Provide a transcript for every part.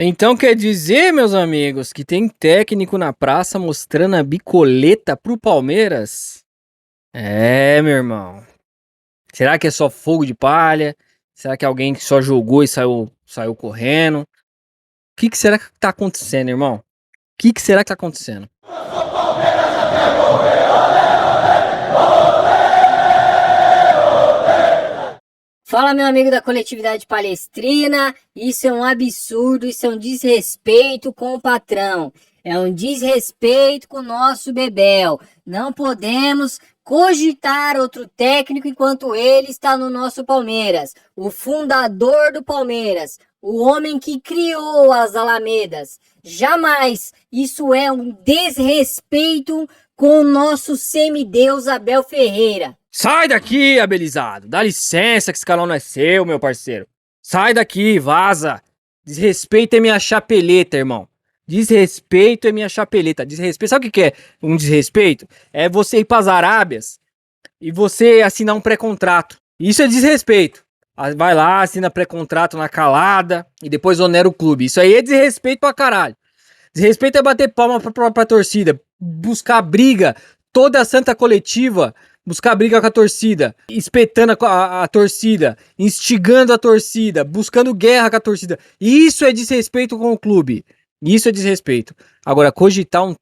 Então quer dizer, meus amigos, que tem técnico na praça mostrando a bicoleta pro Palmeiras? É, meu irmão. Será que é só fogo de palha? Será que é alguém que só jogou e saiu correndo? O que será que tá acontecendo, irmão? O que será que tá acontecendo? Fala, meu amigo da coletividade palestrina. Isso é um absurdo, isso é um desrespeito com o patrão. É um desrespeito com o nosso Bebel. Não podemos cogitar outro técnico enquanto ele está no nosso Palmeiras. O fundador do Palmeiras, o homem que criou as Alamedas. Jamais. Isso é um desrespeito com o nosso semideus Abel Ferreira. Sai daqui, abelizado! Dá licença que esse canal não é seu, meu parceiro. Sai daqui, vaza! Desrespeito é minha chapeleta, irmão. Desrespeito é minha chapeleta. Desrespeito. Sabe o que é um desrespeito? É você ir pras Arábias e você assinar um pré-contrato. Isso é desrespeito. Vai lá, assina pré-contrato na calada e depois onera o clube. Isso aí é desrespeito pra caralho. Desrespeito é bater palma pra torcida, buscar briga, toda a santa coletiva, buscar briga com a torcida, espetando a torcida, instigando a torcida, buscando guerra com a torcida. Isso é desrespeito com o clube. Isso é desrespeito. Agora, cogitar um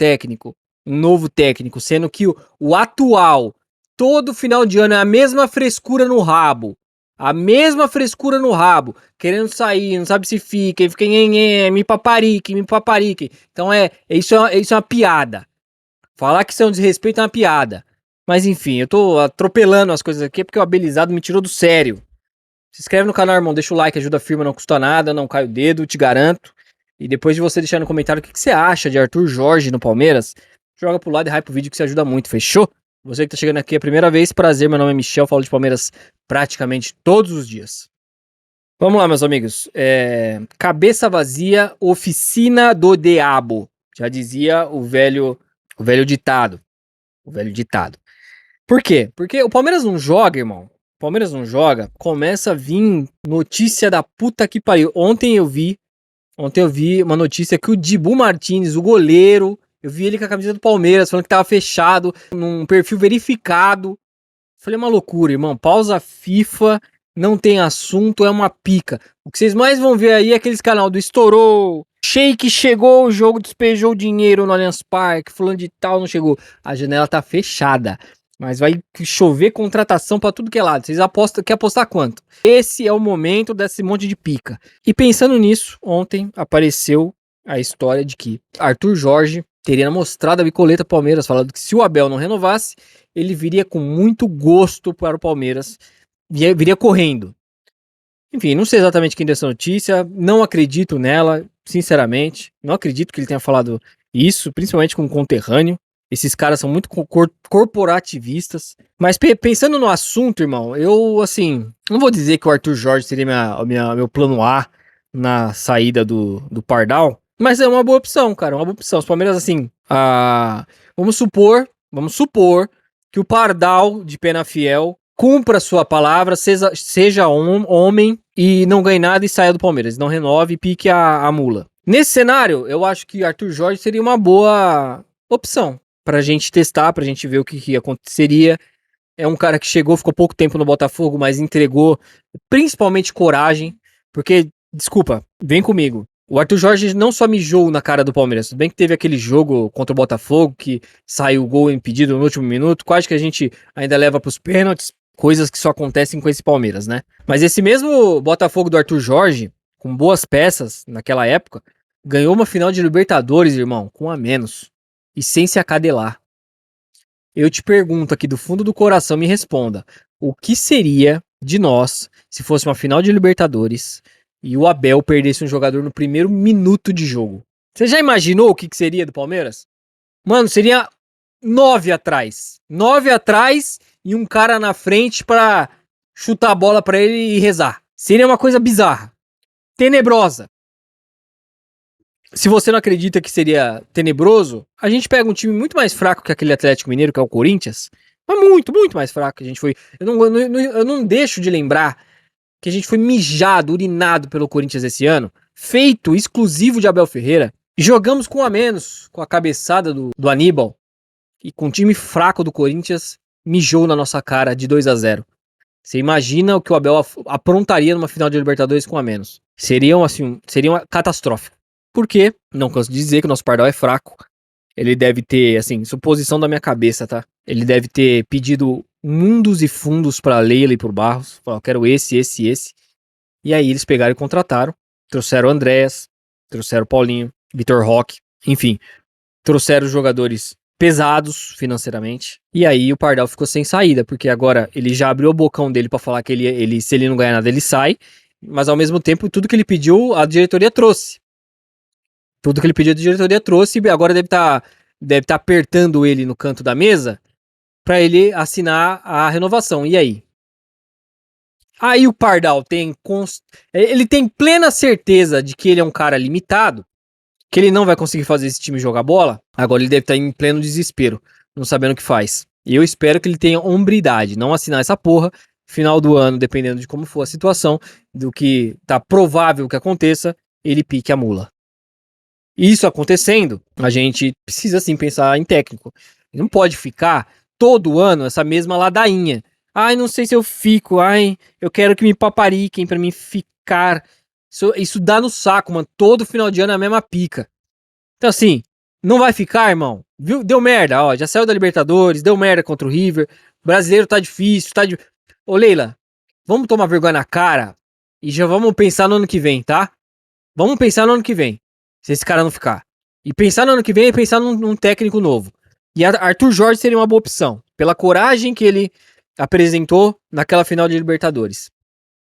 novo técnico, sendo que o atual, todo final de ano é a mesma frescura no rabo. A mesma frescura no rabo, querendo sair, não sabe se fica me paparique, me paparique. Então isso é uma piada. Falar que isso é um desrespeito é uma piada. Mas enfim, eu tô atropelando as coisas aqui porque o Abelizado me tirou do sério. Se inscreve no canal, irmão, deixa o like, ajuda a firma, não custa nada, não cai o dedo, te garanto. E depois de você deixar no comentário o que você acha de Arthur Jorge no Palmeiras, joga pro lado e hype o vídeo que você ajuda muito, fechou? Você que tá chegando aqui a primeira vez, prazer, meu nome é Michel, falo de Palmeiras praticamente todos os dias. Vamos lá, meus amigos. Cabeça vazia, oficina do diabo. Já dizia o velho ditado. O velho ditado. Por quê? Porque o Palmeiras não joga, irmão. O Palmeiras não joga, começa a vir notícia da puta que pariu. Ontem eu vi uma notícia que o Dibu Martins, o goleiro, eu vi ele com a camisa do Palmeiras, falando que tava fechado, num perfil verificado. Falei, uma loucura, irmão. Pausa FIFA, não tem assunto, é uma pica. O que vocês mais vão ver aí é aqueles canal do estourou, Sheik chegou, o jogo despejou dinheiro no Allianz Parque, fulano de tal não chegou. A janela tá fechada, mas vai chover contratação pra tudo que é lado. Vocês apostam, quer apostar quanto? Esse é o momento desse monte de pica. E pensando nisso, ontem apareceu a história de que Arthur Jorge teria mostrado a bicoleta Palmeiras, falando que se o Abel não renovasse, ele viria com muito gosto para o Palmeiras, viria correndo. Enfim, não sei exatamente quem deu essa notícia, não acredito nela, sinceramente. Não acredito que ele tenha falado isso, principalmente com um conterrâneo. Esses caras são muito corporativistas. Mas pensando no assunto, irmão, eu, assim, não vou dizer que o Arthur Jorge seria meu plano A na saída do Pardal, mas é uma boa opção, cara, uma boa opção. Os Palmeiras, assim, vamos supor que o Pardal de Penafiel cumpra sua palavra, seja homem e não ganhe nada e saia do Palmeiras. Não renove e pique a mula. Nesse cenário, eu acho que Arthur Jorge seria uma boa opção pra gente testar, pra gente ver o que aconteceria. É um cara que chegou, ficou pouco tempo no Botafogo, mas entregou principalmente coragem, porque, desculpa, vem comigo. O Arthur Jorge não só mijou na cara do Palmeiras, tudo bem que teve aquele jogo contra o Botafogo, que saiu o gol impedido no último minuto, quase que a gente ainda leva pros pênaltis, coisas que só acontecem com esse Palmeiras, né? Mas esse mesmo Botafogo do Arthur Jorge, com boas peças naquela época, ganhou uma final de Libertadores, irmão, com a menos, e sem se acadelar. Eu te pergunto aqui do fundo do coração, me responda, o que seria de nós se fosse uma final de Libertadores e o Abel perdesse um jogador no primeiro minuto de jogo? Você já imaginou o que seria do Palmeiras? Mano, seria 9 atrás. 9 atrás e um cara na frente pra chutar a bola pra ele e rezar. Seria uma coisa bizarra. Tenebrosa. Se você não acredita que seria tenebroso, a gente pega um time muito mais fraco que aquele Atlético Mineiro, que é o Corinthians. Mas muito, muito mais fraco que a gente foi. Eu não deixo de lembrar que a gente foi mijado, urinado pelo Corinthians esse ano. feito exclusivo de Abel Ferreira. E jogamos com um a menos, com a cabeçada do Aníbal. E com um time fraco do Corinthians, mijou na nossa cara de 2-0. Você imagina o que o Abel aprontaria numa final de Libertadores com um a menos. Seria uma catastrófico. Por quê? Não canso de dizer que o nosso Pardal é fraco. Ele deve ter, assim, suposição da minha cabeça, tá? Ele deve ter pedido mundos e fundos pra Leila e pro Barros. Falou, quero esse. E aí eles pegaram e contrataram. Trouxeram o Andréas, trouxeram o Paulinho, Vitor Roque, enfim. Trouxeram jogadores pesados financeiramente. E aí o Pardal ficou sem saída, porque agora ele já abriu o bocão dele pra falar que ele se ele não ganhar nada, ele sai. Mas ao mesmo tempo, tudo que ele pediu, a diretoria trouxe. Tudo que ele pediu, a diretoria trouxe. E agora deve tá apertando ele no canto da mesa pra ele assinar a renovação. E aí? Aí o Pardal ele tem plena certeza de que ele é um cara limitado, que ele não vai conseguir fazer esse time jogar bola. Agora ele deve estar em pleno desespero, não sabendo o que faz. E eu espero que ele tenha hombridade, não assinar essa porra. Final do ano, dependendo de como for a situação, do que tá provável que aconteça, ele pique a mula. Isso acontecendo, a gente precisa sim pensar em técnico. Não pode ficar todo ano essa mesma ladainha. Ai, não sei se eu fico. Ai, eu quero que me papariquem pra mim ficar. Isso dá no saco, mano. Todo final de ano é a mesma pica. Então, assim, não vai ficar, irmão. Viu? Deu merda, ó. Já saiu da Libertadores, deu merda contra o River. O brasileiro tá difícil, Ô, Leila, vamos tomar vergonha na cara e já vamos pensar no ano que vem, tá? Vamos pensar no ano que vem. Se esse cara não ficar. E pensar no ano que vem é pensar num técnico novo. E Arthur Jorge seria uma boa opção. Pela coragem que ele apresentou naquela final de Libertadores.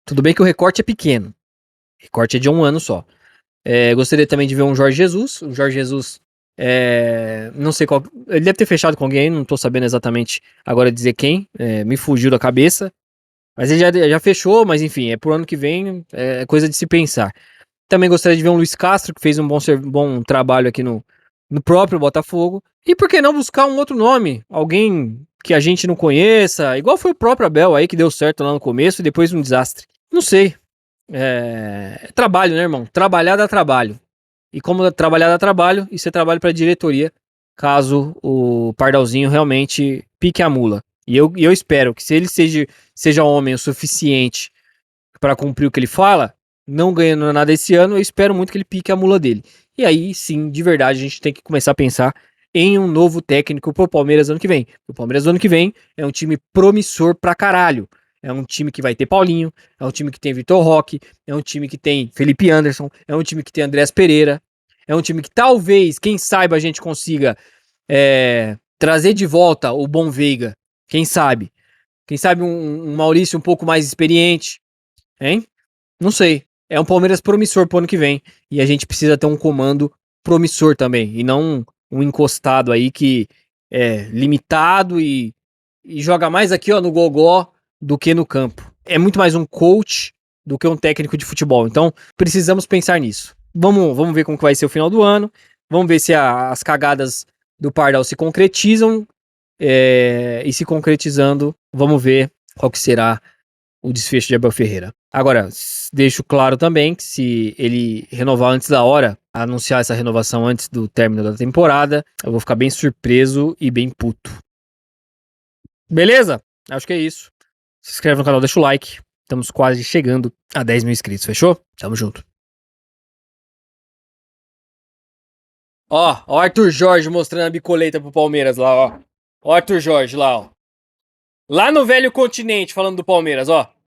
Tudo bem que o recorte é pequeno. O recorte é de um ano só. Gostaria também de ver um Jorge Jesus. O Jorge Jesus, não sei qual. Ele deve ter fechado com alguém, não tô sabendo exatamente agora dizer quem. Me fugiu da cabeça. Mas ele já fechou, mas enfim, é pro ano que vem, é coisa de se pensar. Também gostaria de ver um Luiz Castro, que fez um bom trabalho aqui no próprio Botafogo. E por que não buscar um outro nome? Alguém que a gente não conheça, igual foi o próprio Abel aí, que deu certo lá no começo e depois um desastre. Não sei. É trabalho, né, irmão? Trabalhar dá trabalho. E como trabalhar dá trabalho, isso é trabalho pra diretoria, caso o Pardalzinho realmente pique a mula. E eu espero que se ele seja homem o suficiente pra cumprir o que ele fala, não ganhando nada esse ano, eu espero muito que ele pique a mula dele. E aí, sim, de verdade, a gente tem que começar a pensar em um novo técnico pro Palmeiras ano que vem. O Palmeiras ano que vem é um time promissor pra caralho. É um time que vai ter Paulinho, é um time que tem Vitor Roque, é um time que tem Felipe Anderson, é um time que tem Andrés Pereira, é um time que talvez, quem saiba, a gente consiga trazer de volta o Bom Veiga. Quem sabe? Quem sabe um Maurício um pouco mais experiente, hein? Não sei. É um Palmeiras promissor pro ano que vem. E a gente precisa ter um comando promissor também. E não um encostado aí que é limitado e joga mais aqui, ó, no gogó do que no campo. É muito mais um coach do que um técnico de futebol. Então, precisamos pensar nisso. Vamos ver como que vai ser o final do ano. Vamos ver se as cagadas do Pardal se concretizam. E se concretizando, vamos ver qual que será o desfecho de Abel Ferreira. Agora, deixo claro também que se ele renovar antes da hora, anunciar essa renovação antes do término da temporada, eu vou ficar bem surpreso e bem puto. Beleza? Acho que é isso. Se inscreve no canal, deixa o like. Estamos quase chegando a 10 mil inscritos, fechou? Tamo junto. Ó o Arthur Jorge mostrando a bicoleta pro Palmeiras lá, ó. Ó o Arthur Jorge lá, ó. Lá no velho continente falando do Palmeiras, ó.